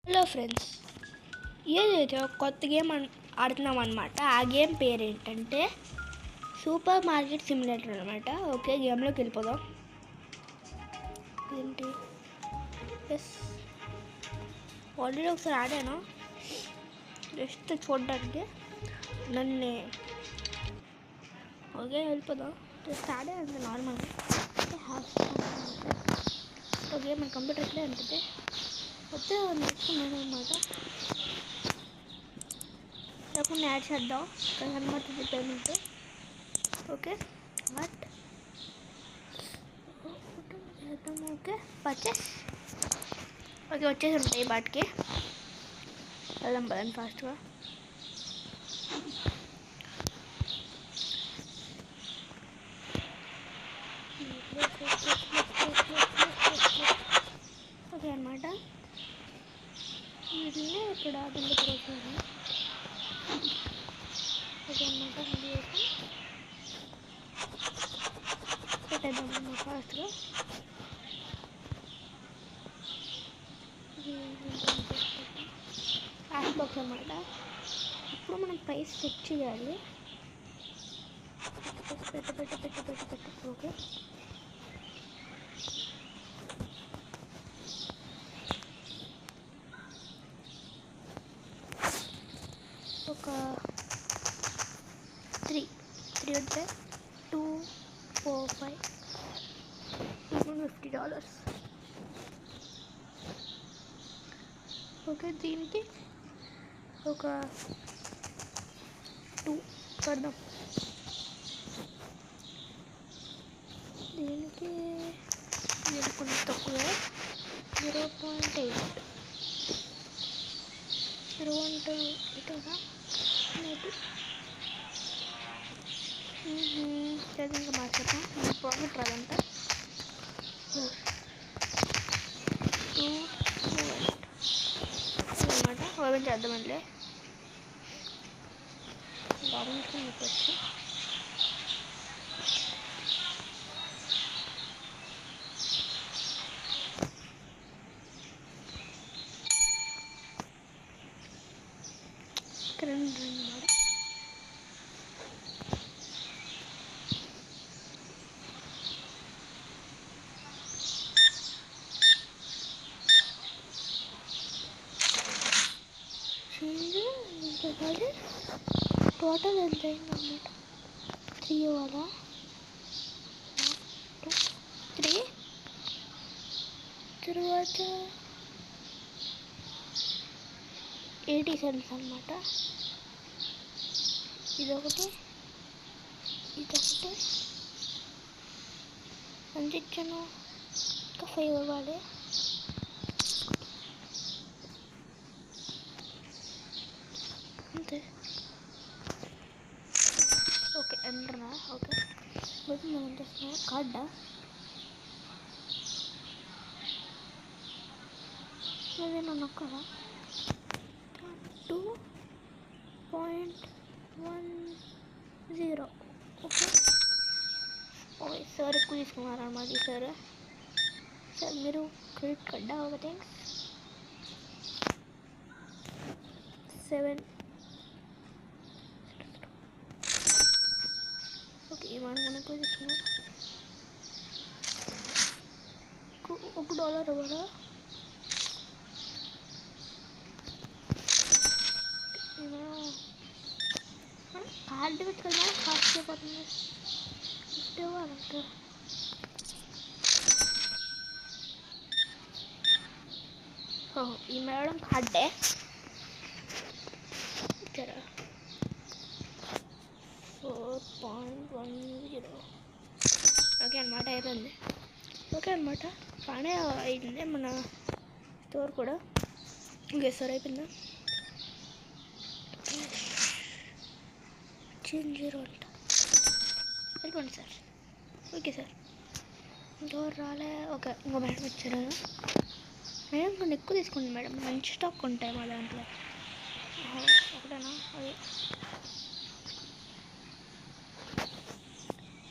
Hello friends, ఏదైతే ఒక కొత్త గేమ్ ఆడుతున్నాం అనమాట. ఆ గేమ్ పేరు ఏంటంటే సూపర్ మార్కెట్ సిమ్యులేటర్ అనమాట. ఓకే, గేమ్లోకి వెళ్ళిపోదాం. ఏంటి ఎస్ ఆల్రెడీ ఒకసారి ఆడాను, జస్ట్ చూడడానికి. నన్ను ఓకే వెళ్ళిపోదాం. జస్ట్ ఆడాను నార్మల్గా. ఓకే, మన కంప్యూటర్ ఎట్లా ఉంటుంది వస్తే నేర్చుకున్నాను అనమాట. అప్పుడు యాడ్ చేద్దాం కనబడుతుంది పేమెంట్. ఓకే బట్ చేద్దాం. Okay purchase. ఓకే వచ్చేసి ఉంటాయి వాటికి. వెళ్దాం పదండి ఫాస్ట్గా. ఓకే అనమాట, వీటిని ఇక్కడ దీంట్లో వచ్చాను. ఓకే అనమాట, మళ్ళీ పెట్టేద్దాం అన్నమాట ఫాస్ట్గా. క్యాష్ బాక్స్ అనమాట. ఇప్పుడు మనం ప్రైస్ సెట్ చేయాలి. పెట్టు. ఓకే ఒక 3 ఉంటే 2, 4, 5 $50. ఓకే దీనికి ఒక 2 కడదాం. దీనికి కొంచెం తక్కువ 0.8 ఇటుగా ఇంకా మార్చేద్దాం. ప్రాఫిట్ రాదంట. 2 అనమాట. ఓపెన్ చేద్దామండి. బాగుంటుంది వచ్చి. రెండు టోటల్ ఎంత అయిందన్నమాట. 3 ఇవ్వాలా? 3 తర్వాత 80 cents అనమాట. ఇదొకటి ఎంత ఇచ్చాను. ఇంకా 5 ఇవ్వాలి. అంతే. ఓకే ఎంటర్నా. ఓకే బట్ మనం ఎంత ఇస్తున్నాం కార్డా. ఏదైనా నొక్కదా. 2.10. ఓకే ఓకే సార్ ఎక్కువ తీసుకున్నారన్నమాట. ఈ సార్ మీరు క్రెడిట్ కార్డా. Okay thanks. 7. ఓకే మనం ఎక్కువ తీసుకున్నాం. $1 ఇవ్వరా. కార్డు పెట్టుకున్నా కాస్ట్ అయిపోతుంది. ఇవ్వాలంటే ఈ మేడం కార్డే ఇచ్చారా. 4.10. ఓకే అనమాట అయిపోయింది. ఓకే అనమాట బాగానే అయింది మన స్టోర్ కూడా. ఓకే సార్ అయిపోయిందా. 0 అంట. వెళ్ళిపోండి సార్. ఓకే సార్ ఇంకెవరు రాలే. ఓకే ఇంకో మేడం వచ్చారు. మేడం కొన్ని ఎక్కువ తీసుకోండి మేడం, మంచి స్టాక్ ఉంటాయి మా దాంట్లో. ఒకటేనా అది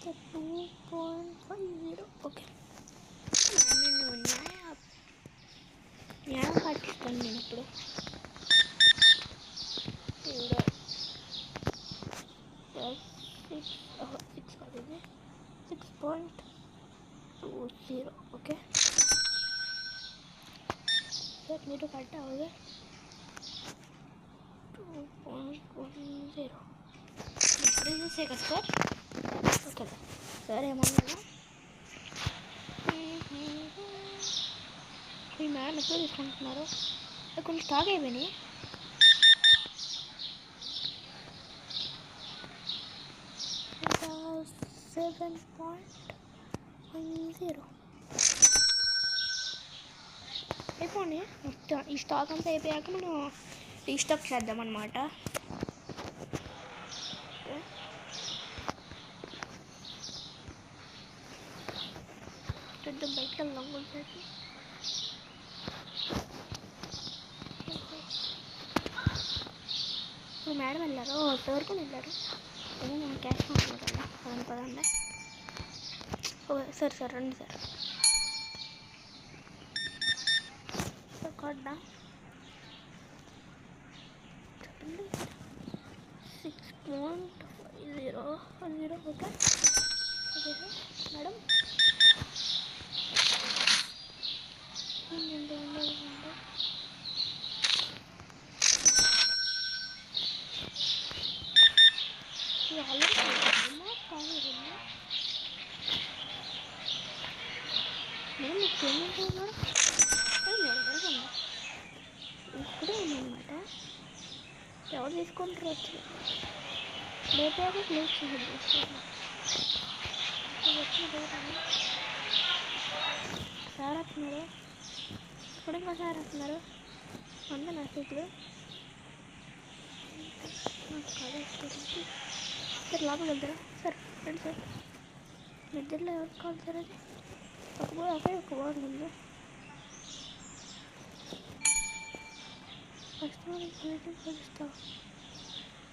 2.50. ఓకే నేను న్యాయం పాటిస్తాను నేను ఇప్పుడు. మీరు కట్ అవగా 2.10 చూసే కదా సార్. ఓకే సార్ ఏమన్నా మీ మేడం ఎక్కువ తీసుకుంటున్నారు, కొంచెం స్టాక్ అయిపోయినాయి. 7.10 అయిపోండి. మొత్తం ఈ స్టాక్ అంతా అయిపోయాక మనం రీస్టాక్ చేద్దామన్నమాట. పెద్ద బయటకు వెళ్దాం కొంచెం. ఇప్పుడు మేడం వెళ్ళారు, ఎవరికి వెళ్ళారు, ఏమో క్యాష్ మాట్లాడాలి. పదండి సార్ సార్ రండి సార్. కొడ్డా చెప్పండి. 6.50 ఓకే. Okay sir madam. ఇప్పుడే ఉందన్నమాట. ఎవరు తీసుకుంటారు వచ్చి రేపు క్లోజ్ చేయండి. సార్ వస్తున్నారు, ఇప్పుడు ఇంకా సార్ వస్తున్నారు. వంద మెసేజ్లు సార్ లోపలికి వెళ్తారా సార్? రండి సార్. నిద్రలో ఎవరికి కావాలి సార్? అది ఒక బోర్డు ఉంది.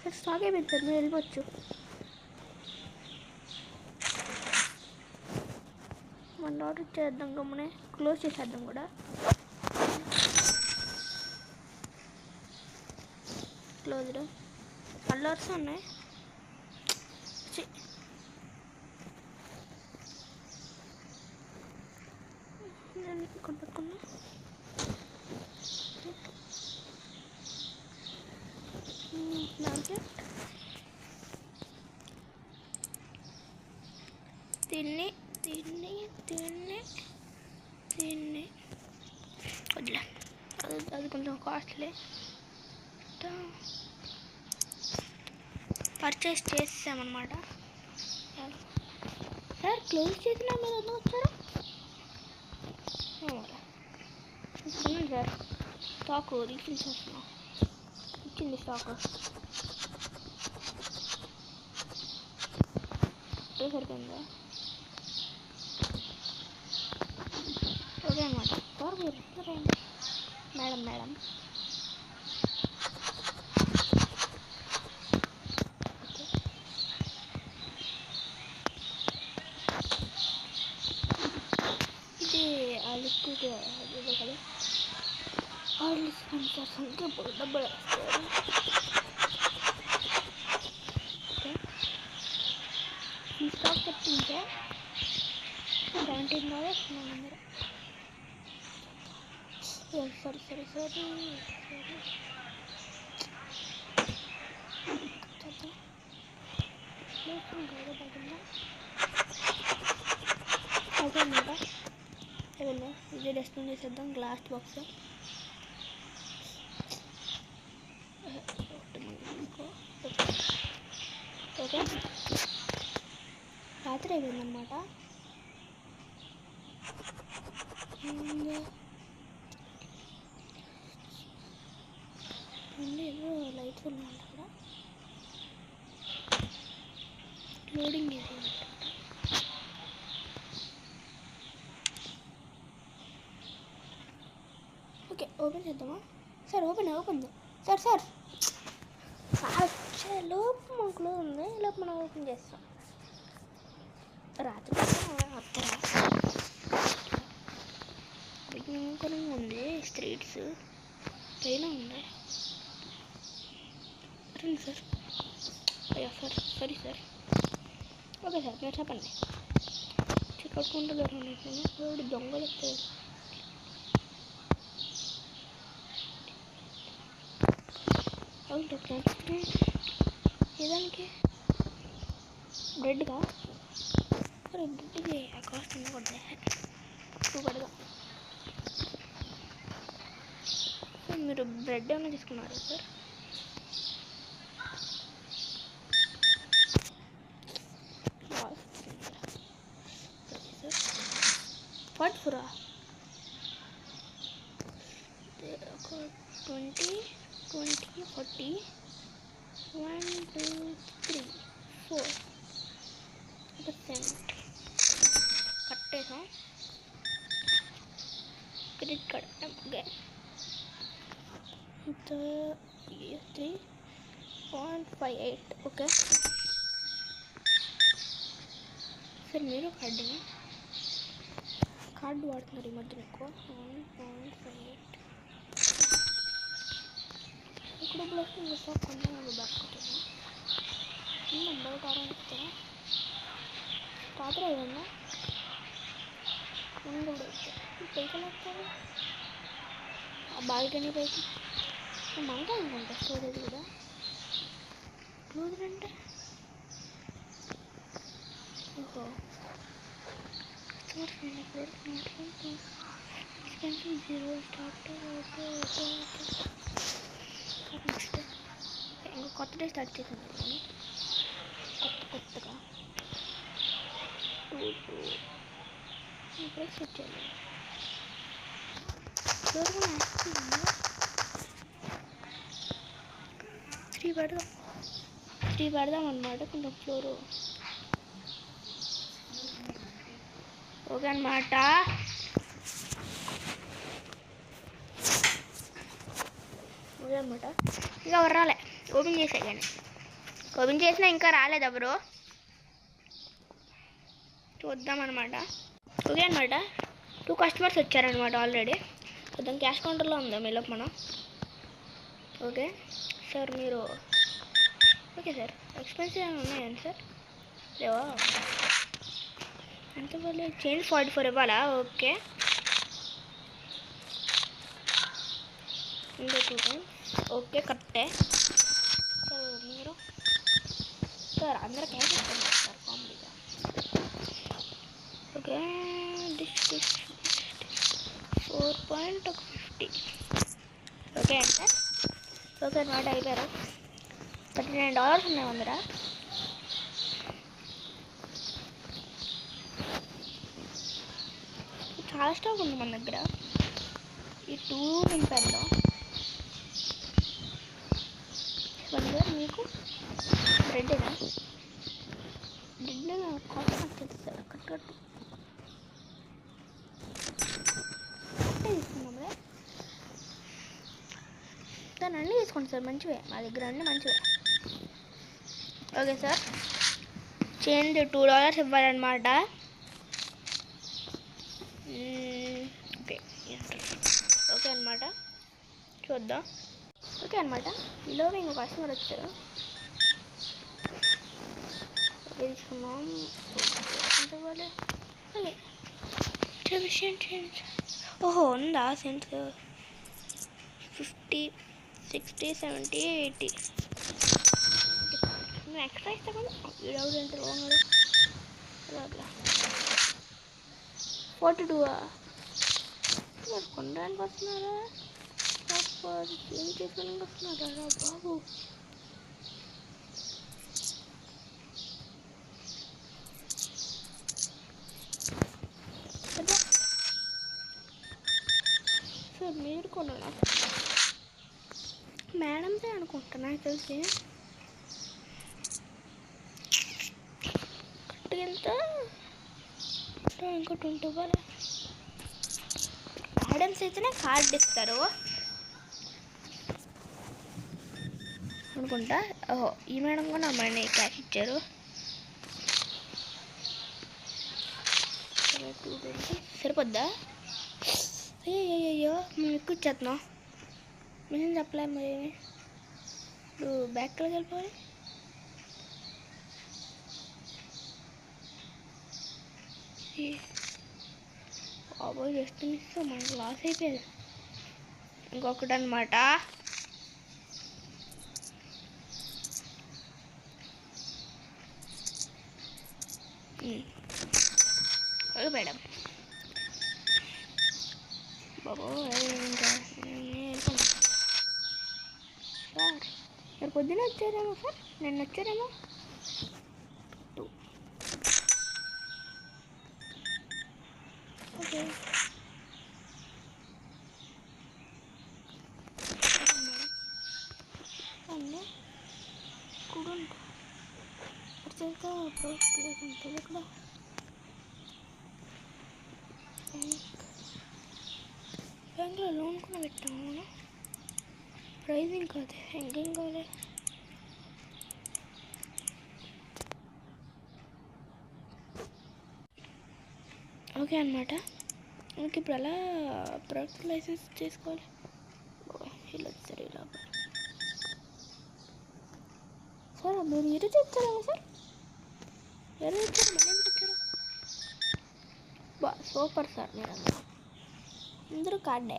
సార్ స్టాక్ అయిపోయింది సార్, మీరు వెళ్ళిపోవచ్చు. మన ఆర్డర్ ఇచ్చేద్దాం, గమ్మునే క్లోజ్ చేసేద్దాం కూడా. క్లోజ్డ్ కలర్స్ ఉన్నాయి. కొట్టుకున్నా తిని తిని తిని తిని వదిలే. అది కొంచెం కాస్ట్లీ. పర్చేస్ చేసామన్నమాట. సార్ క్లోజ్ చేసినా మీరు ఎందుకు వచ్చారు? సార్ స్టాక్ రీఫిల్ చేస్తున్నా, ఇచ్చింది స్టాక్. సరిపోయిందా? ఓకే అన్నమాట. సార్ మీరు మేడం మేడం ఇది ఆ లిక్విడ్ అదే కదా, ఆయిల్ స్పాన్సర్స్ అంటే ఇప్పుడు డబ్బులు వేస్తారు. ఓకే ఈ స్టాక్ చెప్పింటే 17 వేస్తున్నాను మీరు. సరే సరే సరే ఓకే అన్నమాట. ఏమన్నా ఇది డస్ట్బిన్ చేసేద్దాం. Glass box okay. రాత్రి అయిపోయిందన్నమాట. ఏదో లైట్స్ ఉన్నాయంట అక్కడ. లోడింగ్ ఏరియా అంట. ఓకే ఓపెన్ చేద్దామా సార్? Open sir. సార్ వచ్చే లోపు మనకు ఉంది, లోపు మనం ఓపెన్ చేస్తాం. రాత్రి వస్తారా? ఇంకొన్ని ఉంది స్ట్రీట్స్ పైన ఉంది. రండి సార్. అయ్యా sir sorry sir. Okay sir మీరు చెప్పండి. చెక్అవుట్ కౌంటర్లో రండి. దొంగలు వస్తాయి. బాగుంటుంది ఏదానికి బ్రెడ్గా మరి బ్రెడ్కి కాస్ట్ ఉండకూడదు పడదాం. మీరు బ్రెడ్ ఏమైనా తీసుకున్నారా సార్? వాట్ ఫురా ఒక 20 20 40 1 2 3 4% కట్టేసాం. Credit card okay 3.58 okay sir. మీరు కార్డు వాడుతున్నారు ఈ మధ్యన ఎక్కువ. 1.58 ఇక్కడ బ్లస్ స్టాక్ కొంచెం బ్యాక్ కొట్టాను. బయట ఆరాధిస్తారా రాత్రి ఏదన్నా కూడా పైకి వెళ్ళారు ఆ బాల్కనీ పైకి మనకే అనుకుంటా స్టోరేజ్ కూడా క్లోజ్ అంటే ఓహో జీరో స్టార్ట్ నెక్స్ట్ ఇంకా కొత్త డే స్టార్ట్ చేసాను నేను కొత్తగా ఇప్పుడే సెట్ చేయాలి. ఫ్లోర్ కూడా త్రీ పెడదాం అన్నమాట. కొంచెం ఫ్లోరు ఓకే అన్నమాట. ఇంకా ఎవరు రాలే. ఓపెన్ చేసా కానీ ఓపెన్ చేసినా ఇంకా రాలేదు ఎవరు. చూద్దాం అనమాట. ఓకే అనమాట. 2 కస్టమర్స్ వచ్చారనమాట ఆల్రెడీ. చూద్దాం క్యాష్ కౌంటర్లో ఉందా మీలో మనం. ఓకే సార్ మీరు ఓకే సార్. ఎక్స్పెన్సివ్ ఏమైనా ఉన్నాయండి సార్? లేవా? ఎంత వాళ్ళు చేంజ్ 44 ఇవ్వాలా? ఓకే ఇంకా 2 టైమ్స్ ఓకే కరెక్టే సార్. మీరు సార్ అందరూ క్యాష్ ఇస్తాను సార్ కామెడీగా. ఓకే డిష్ 4.50 ఓకే అండి సార్. ఓకే అనమాట. అయిపోయారు. $39 ఉన్నాయి అందర. చాలా స్టాక్ ఉంది మన దగ్గర. ఈ 2 నింపేద్దాం. సార్ మీకు బ్రెడ్నా కాస్ట్ నాకు తెలుసు సార్. కట్టు తీసుకున్నాం సార్. అన్నీ తీసుకోండి సార్. మంచివే మా దగ్గర అన్నీ మంచివే. Okay sir. చేంజ్ $2 ఇవ్వాలన్నమాట. ఓకే ఓకే అనమాట. చూద్దాం. ఓకే అనమాట. ఈలోగా ఇంకో కస్టమర్ వచ్చారు. తీసుకున్నాం. ఓహో ఉందా సెన్స్ 50 60 70 80 నేను ఎక్స్ట్రా ఇస్తా కదా. వీడవుడు ఎంత బాగున్నాడు. అట్లా 42 కొనడానికి వస్తున్నారా? ఏం చేసుకోవడానికి వస్తున్నారా బాబు? సార్ మీరు కొనాలా? మేడంసే అనుకుంటా నాకు తెలిసి. కరెక్ట్గా ఎంత ఇంకా 20 ఇవ్వాలి. మేడమ్స్ అయితేనే కార్డ్ ఇస్తారు అనుకుంటా. ఓహో ఈ మేడం కూడా మనీ క్యాష్ ఇచ్చారు. 220 సరిపోద్దా? అయ్యో మేము ఎక్కువ ఇచ్చేస్తున్నాం. మేము చెప్పలేము మరి. ఇప్పుడు బ్యాక్లోకి వెళ్ళిపోవాలి. బాబోయ్ జస్ట్ మిస్. మనకు లాస్ అయిపోయేది. ఇంకొకటి అనమాట. Okay madam. బాబో ఇంకా సార్ మీరు పొద్దున వచ్చారేమో సార్, నిన్న వచ్చారేమో. ఓకే అన్నీ స్టూడెంట్ వచ్చాక ప్లేస్ ఉంటుంది ఇక్కడ. బ్యాంక్లో లోన్ కూడా పెట్టాము మనం. ప్రైజింగ్ కాదు, ఇంకేం కావాలి. ఓకే అనమాట. మనకి ఇప్పుడు ఎలా ప్రొడక్ట్ లైసెన్స్ చేసుకోవాలి. ఇలా సరే ఇలా సార్ మీరు ఈరోజు ఇచ్చారా సార్? ఎవరు ఇచ్చారు? మళ్ళీ ఎందుకు ఇచ్చారు? సూపర్ సార్, మీరు అందరూ కార్డే.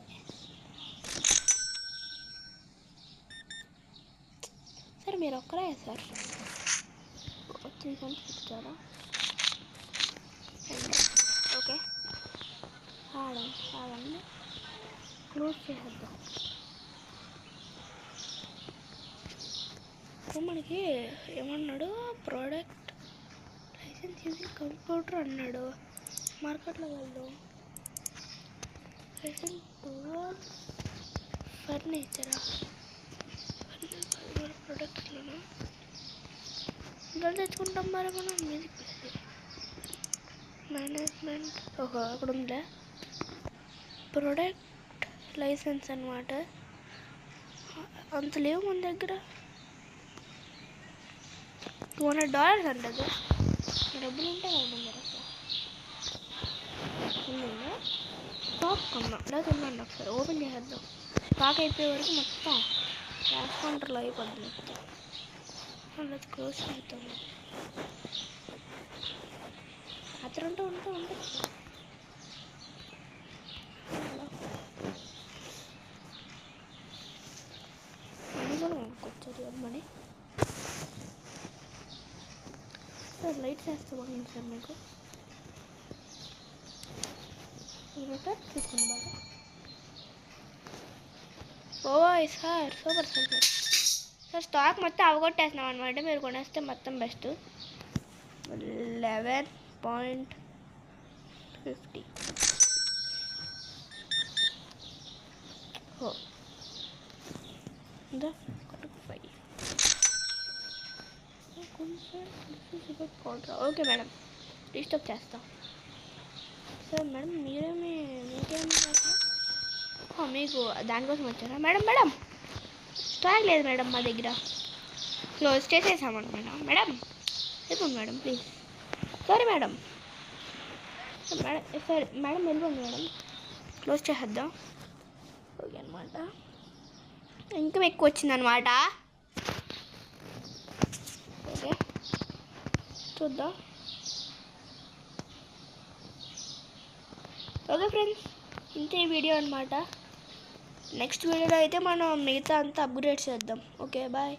సార్ మీరు ఒక్కరే సార్ 3 cents ఇచ్చారా? ఓకే ఆడండి క్లోజ్ చేసేద్దాం. మనకి ఏమన్నాడు, ప్రోడక్ట్ లైసెన్స్ యూజింగ్ కంప్యూటర్ అన్నాడు. మార్కెట్లో వెళ్దాం. లైసెన్స్ ఫర్నిచరా, ప్రొడక్ట్స్లోనా ఇంకా తెచ్చుకుంటాం మరి మనం. మ్యూజిక్ మేనేజ్మెంట్ అక్కడ ఉందిలే. ప్రొడక్ట్ లైసెన్స్ అనమాట. అంత లేవు మన దగ్గర. $200 అంటది. డబ్బులు ఉంటే కదా ఉందా. స్టాక్ కొన్నాం లేదా ఉందండి. ఒకసారి ఓపెన్ చేసేద్దాం. స్టాక్ అయిపోయే వరకు మొత్తం క్యాష్ కౌంటర్లో అయిపోద్ది మొత్తం. అది క్లోజ్ చేద్దాం. అతను ఉంటే కొనుక్కొచ్చారు అమ్మని. సార్ లైట్స్ వేస్తే బాగుంది సార్ మీకు. చూసుకోండి బాగా. ఓయ్ sir super super sir. Stock మొత్తం అవగొట్టేస్తున్నాం అనమాట. మీరు కొనేస్తే మొత్తం బెస్ట్. 11.50. ఓకే మేడం, డిస్టర్బ్ చేస్తాం. సార్ మేడం మీకేం మీకు దానికోసం వచ్చారా మేడం? మేడం స్టాక్ లేదు మేడం మా దగ్గర, క్లోజ్ చేసేసామన్నమాట. మేడం వెళ్ళిపోండి madam please. Sorry madam. Madam sir madam వెళ్ళిపోండి మేడం, క్లోజ్ చేసేద్దాం. ఓకే అనమాట. ఇంకా ఎక్కువ వచ్చిందనమాట. ఓకే చూద్దాం. ఓకే ఫ్రెండ్స్, ఇంతే వీడియో అనమాట. నెక్స్ట్ వీడియోలో అయితే మనం మిగతా అంతా అప్గ్రేడ్ చేద్దాం. Okay bye.